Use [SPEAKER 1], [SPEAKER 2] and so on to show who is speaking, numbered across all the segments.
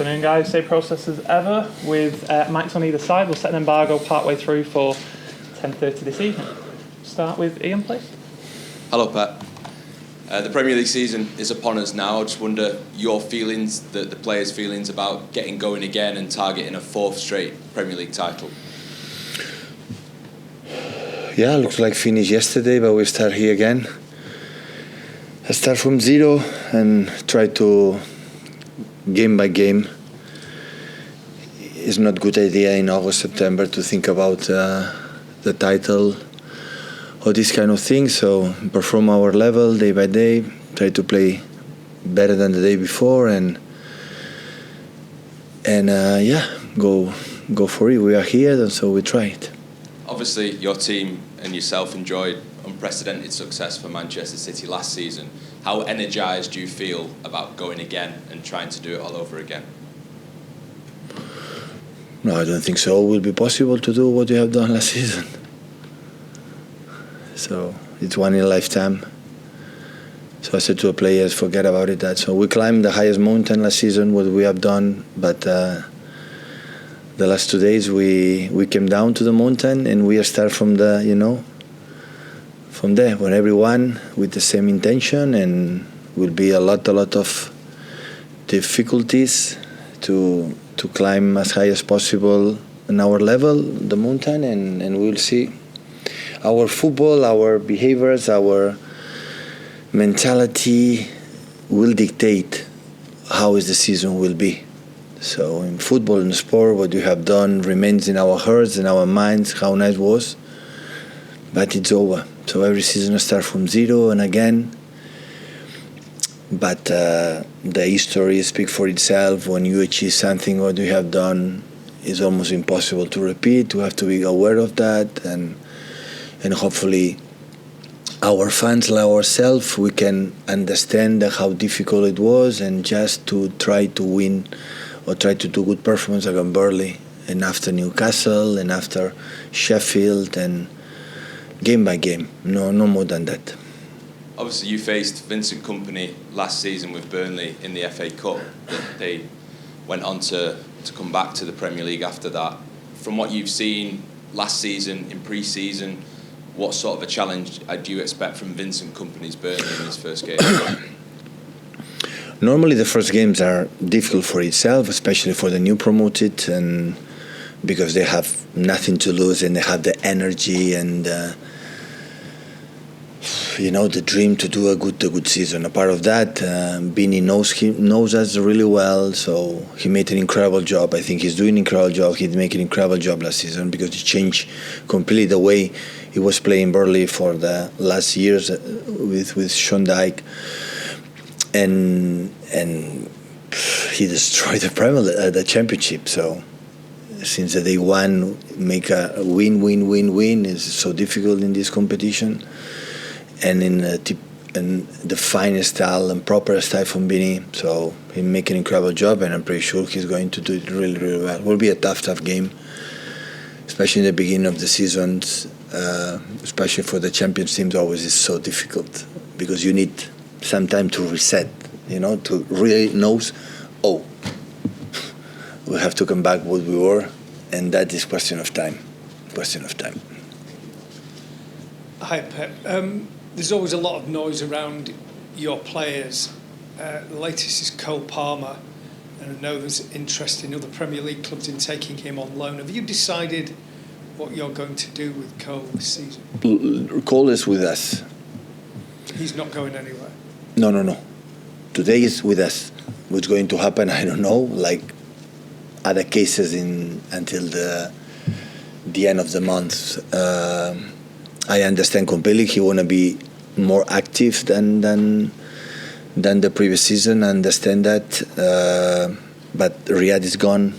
[SPEAKER 1] afternoon, guys. Same process as ever with mics on either side. We'll set an embargo partway through for 10:30 this evening. Start with Ian, please.
[SPEAKER 2] Hello, Pat. The Premier League season is upon us now. I just wonder your feelings, the players' feelings about getting going again and targeting a fourth straight Premier League title.
[SPEAKER 3] Yeah, looks like finished yesterday, but we start here again. I start from zero and try to, game by game. It's not a good idea in August, September to think about the title or this kind of thing. So perform our level day by day, try to play better than the day before, and go for it. We are here, and so we try it.
[SPEAKER 2] Obviously, your team and yourself enjoyed unprecedented success for Manchester City last season. How energised do you feel about going again and trying to do it all over again?
[SPEAKER 3] No, I don't think so. It will be possible to do what we have done last season. So it's one in a lifetime. So I said to the players, forget about it. So we climbed the highest mountain last season, what we have done, but the last 2 days we came down to the mountain and we start from from there, when everyone with the same intention, and will be a lot of difficulties to climb as high as possible in our level, the mountain, and we'll see. Our football, our behaviors, our mentality will dictate how is the season will be. So in football and sport, what you have done remains in our hearts and our minds, how nice it was, but it's over. So every season starts from zero and again. But the history speaks for itself. When you achieve something what you have done, it's almost impossible to repeat. We have to be aware of that, and hopefully our fans like ourselves, we can understand how difficult it was, and just to try to win or try to do good performance against Burnley, and after Newcastle, and after Sheffield, and game by game, no more than that.
[SPEAKER 2] Obviously, you faced Vincent Kompany last season with Burnley in the FA Cup. They went on to come back to the Premier League after that. From what you've seen last season, in pre-season, what sort of a challenge do you expect from Vincent Kompany's Burnley in his first game?
[SPEAKER 3] Normally the first games are difficult for itself, especially for the new promoted, and because they have nothing to lose and they have the energy and the dream to do a good season. A part of that, Bini knows us really well, so he made an incredible job. I think he's doing an incredible job. He made an incredible job last season because he changed completely the way he was playing Burnley for the last years with Sean Dyche, and he destroyed the Championship. So since the day one, make a win is so difficult in this competition. And in the finest style and proper style from Bini, so he make an incredible job, and I'm pretty sure he's going to do it really, really well. It will be a tough game, especially in the beginning of the seasons, especially for the Champions teams. Always is so difficult because you need some time to reset, to really know, we have to come back what we were, and that is question of time.
[SPEAKER 4] Hi, Pep. There's always a lot of noise around your players. The latest is Cole Palmer, and I know there's interest in other Premier League clubs in taking him on loan. Have you decided what you're going to do with Cole this season?
[SPEAKER 3] Cole is with us.
[SPEAKER 4] He's not going anywhere?
[SPEAKER 3] No. Today is with us. What's going to happen, I don't know. Like other cases until the end of the month. I understand completely. He want to be more active than the previous season. I understand that. But Riyadh is gone,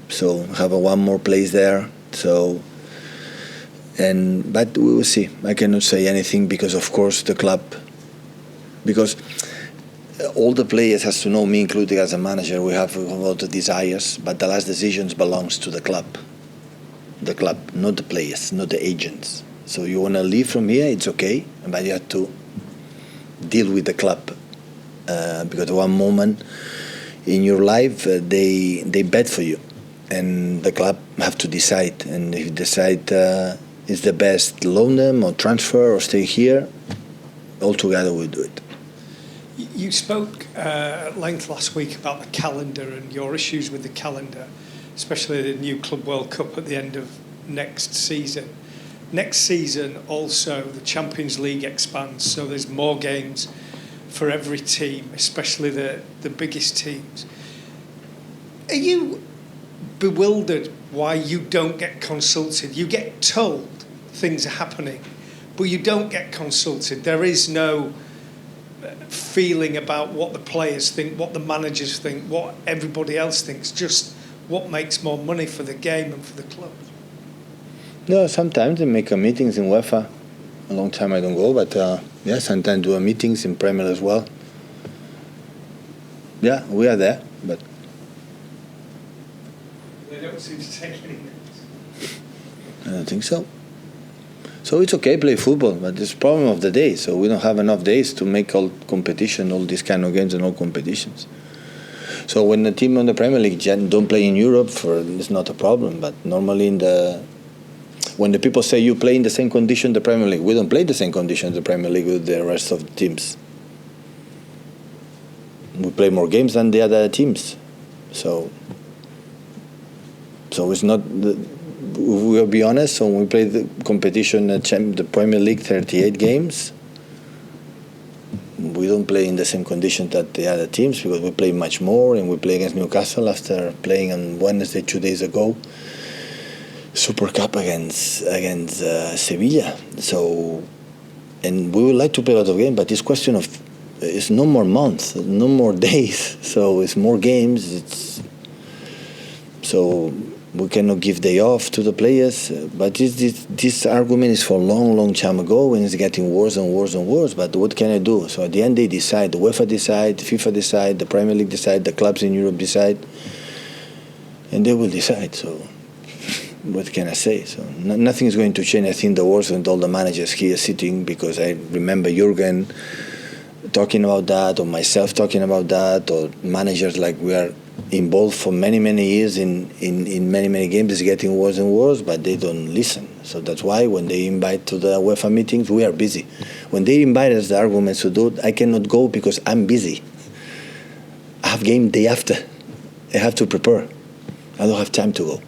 [SPEAKER 3] so have one more place there. So, but we will see. I cannot say anything because, of course, the club. Because all the players has to know, me included as a manager, we have a lot of desires, but the last decisions belongs to the club. The club, not the players, not the agents. So you want to leave from here, it's okay, but you have to deal with the club. Because at one moment in your life, they bet for you, and the club have to decide. And if you decide it's the best, loan them or transfer or stay here, all together we'll do it.
[SPEAKER 4] You spoke at length last week about the calendar and your issues with the calendar, especially the new Club World Cup at the end of next season. Next season also the Champions League expands, so there's more games for every team, especially the biggest teams. Are you bewildered why you don't get consulted? You get told things are happening, but you don't get consulted. There is no feeling about what the players think, what the managers think, what everybody else thinks, just what makes more money for the game and for the club.
[SPEAKER 3] No, sometimes they make meetings in UEFA. A long time I don't go, but yeah, sometimes do meetings in Premier as well. Yeah, we are there, but
[SPEAKER 4] They don't seem to take any notice.
[SPEAKER 3] I don't think so. So it's okay, play football, but it's problem of the day. So we don't have enough days to make all competition, all these kind of games and all competitions. So when the team on the Premier League don't play in Europe, it's not a problem. But normally when the people say you play in the same condition the Premier League, we don't play the same condition the Premier League with the rest of the teams. We play more games than the other teams. So it's not. We'll be honest. So when we play the competition, the Premier League, 38 games, we don't play in the same conditions that the other teams because we play much more, and we play against Newcastle after playing on Wednesday 2 days ago. Super Cup against Sevilla. So, and we would like to play a lot of games, but it's question of it's no more months, no more days. So it's more games. So we cannot give day off to the players. But this argument is for a long, long time ago, and it's getting worse and worse and worse. But what can I do? So at the end they decide. The UEFA decide, FIFA decide, the Premier League decide, the clubs in Europe decide, and they will decide. So what can I say? So nothing is going to change. I think the worst with all the managers here sitting, because I remember Jurgen talking about that, or myself talking about that, or managers like we are involved for many, many years in many, many games. It's getting worse and worse, but they don't listen. So that's why when they invite to the UEFA meetings, we are busy. When they invite us the arguments to do it, I cannot go because I'm busy. I have game day after. I have to prepare. I don't have time to go.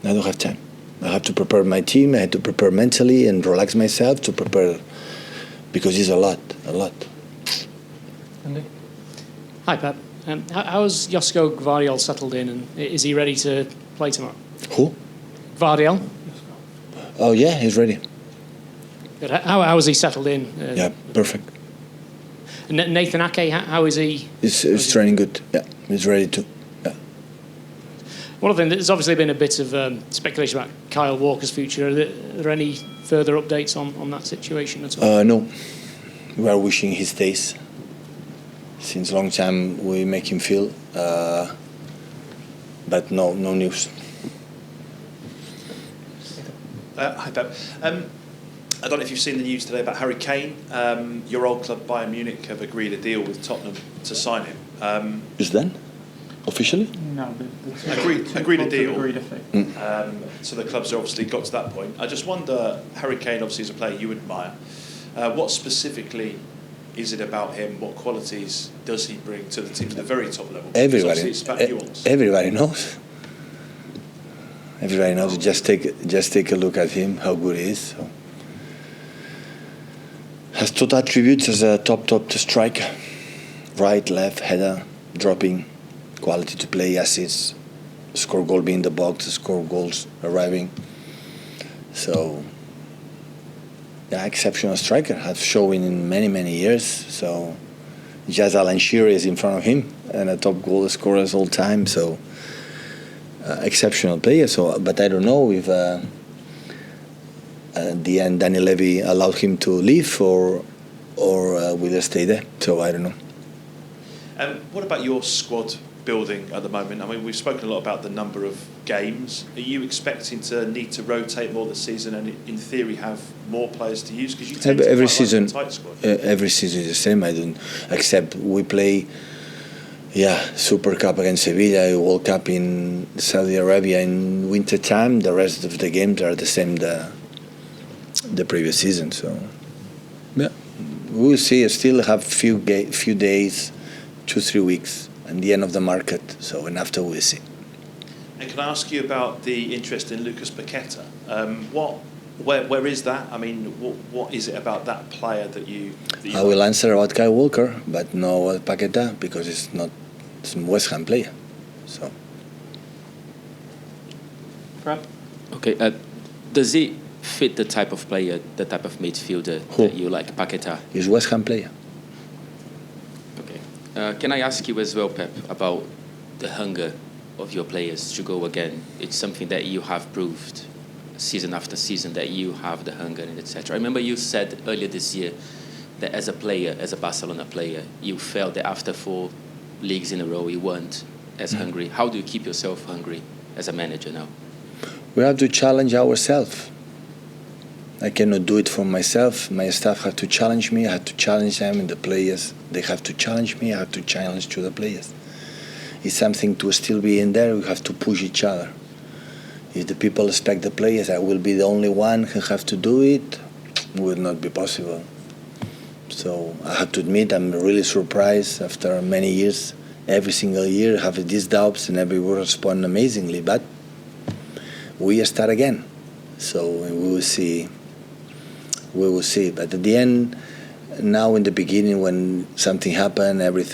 [SPEAKER 3] I don't have time. I have to prepare my team. I have to prepare mentally and relax myself to prepare, because it's a lot.
[SPEAKER 1] Andy?
[SPEAKER 5] Hi, Pep. How has Josko Gvardiol settled in, and is he ready to play tomorrow?
[SPEAKER 3] Who?
[SPEAKER 5] Gvardiol.
[SPEAKER 3] Oh, yeah, he's ready.
[SPEAKER 5] Good. How has he settled in?
[SPEAKER 3] Yeah, perfect.
[SPEAKER 5] And Nathan Ake, how is he?
[SPEAKER 3] He's training good. Yeah, he's ready to. Yeah.
[SPEAKER 5] One of the things, there's obviously been a bit of speculation about Kyle Walker's future. Are there any further updates on that situation at all?
[SPEAKER 3] No. We are wishing he stays. Since a long time we make him feel, but no news.
[SPEAKER 6] Hi, Pep. I don't know if you've seen the news today about Harry Kane. Your old club, Bayern Munich, have agreed a deal with Tottenham to sign him.
[SPEAKER 3] Is done? Officially?
[SPEAKER 1] No, the
[SPEAKER 6] Agreed a deal.
[SPEAKER 1] Agreed a fee.
[SPEAKER 6] So the clubs have obviously got to that point. I just wonder, Harry Kane obviously is a player you admire. What specifically is it about him? What qualities does he bring to the team at the very top level?
[SPEAKER 3] Everybody
[SPEAKER 6] It's about nuance.
[SPEAKER 3] Everybody knows. Everybody knows. Just take a look at him, how good he is. So. Has total attributes as a top striker. Right, left, header, dropping, quality to play, assists, score goal being in the box, score goals arriving. So, yeah, exceptional striker. Has shown in many years. So, just Alan Shearer is in front of him and a top goal scorer all time. So, exceptional player. So, but I don't know if at the end Daniel Levy allowed him to leave or will he stay there. So I don't know.
[SPEAKER 6] What about your squad building at the moment? I mean, we've spoken a lot about the number of games. Are you expecting to need to rotate more this season and, in theory, have more players to use? Because you tend
[SPEAKER 3] every
[SPEAKER 6] to
[SPEAKER 3] season,
[SPEAKER 6] like a tight squad.
[SPEAKER 3] Every season is the same. I don't, except we play Yeah, Super Cup against Sevilla, World Cup in Saudi Arabia in winter time. The rest of the games are the same the previous season. So, yeah, we'll see. I still have few days, 2-3 weeks, and the end of the market. So, and after we'll see.
[SPEAKER 6] And can I ask you about the interest in Lucas Paqueta? Where is that? I mean, what is it about that player that you
[SPEAKER 3] I will answer about Kyle Walker, but no about Paqueta because it's a West Ham player. So.
[SPEAKER 1] Brad?
[SPEAKER 7] Okay. Does he fit the type of player, the type of midfielder that you like, Paqueta?
[SPEAKER 3] He's West Ham player.
[SPEAKER 7] Okay. Can I ask you as well, Pep, about the hunger of your players to go again? It's something that you have proved season after season that you have the hunger and etc. I remember you said earlier this year that as a player, as a Barcelona player, you felt that after 4 leagues in a row you weren't as hungry. How do you keep yourself hungry as a manager now?
[SPEAKER 3] We have to challenge ourselves. I cannot do it for myself. My staff have to challenge me. I have to challenge them, and the players, they have to challenge me. I have to challenge to the players. It's something to still be in there. We have to push each other. If the people expect the players, I will be the only one who have to do it. It will not be possible. So I have to admit I'm really surprised after many years. Every single year I have these doubts and everyone respond amazingly. But we start again. So we will see. We will see. But at the end, now in the beginning when something happened, every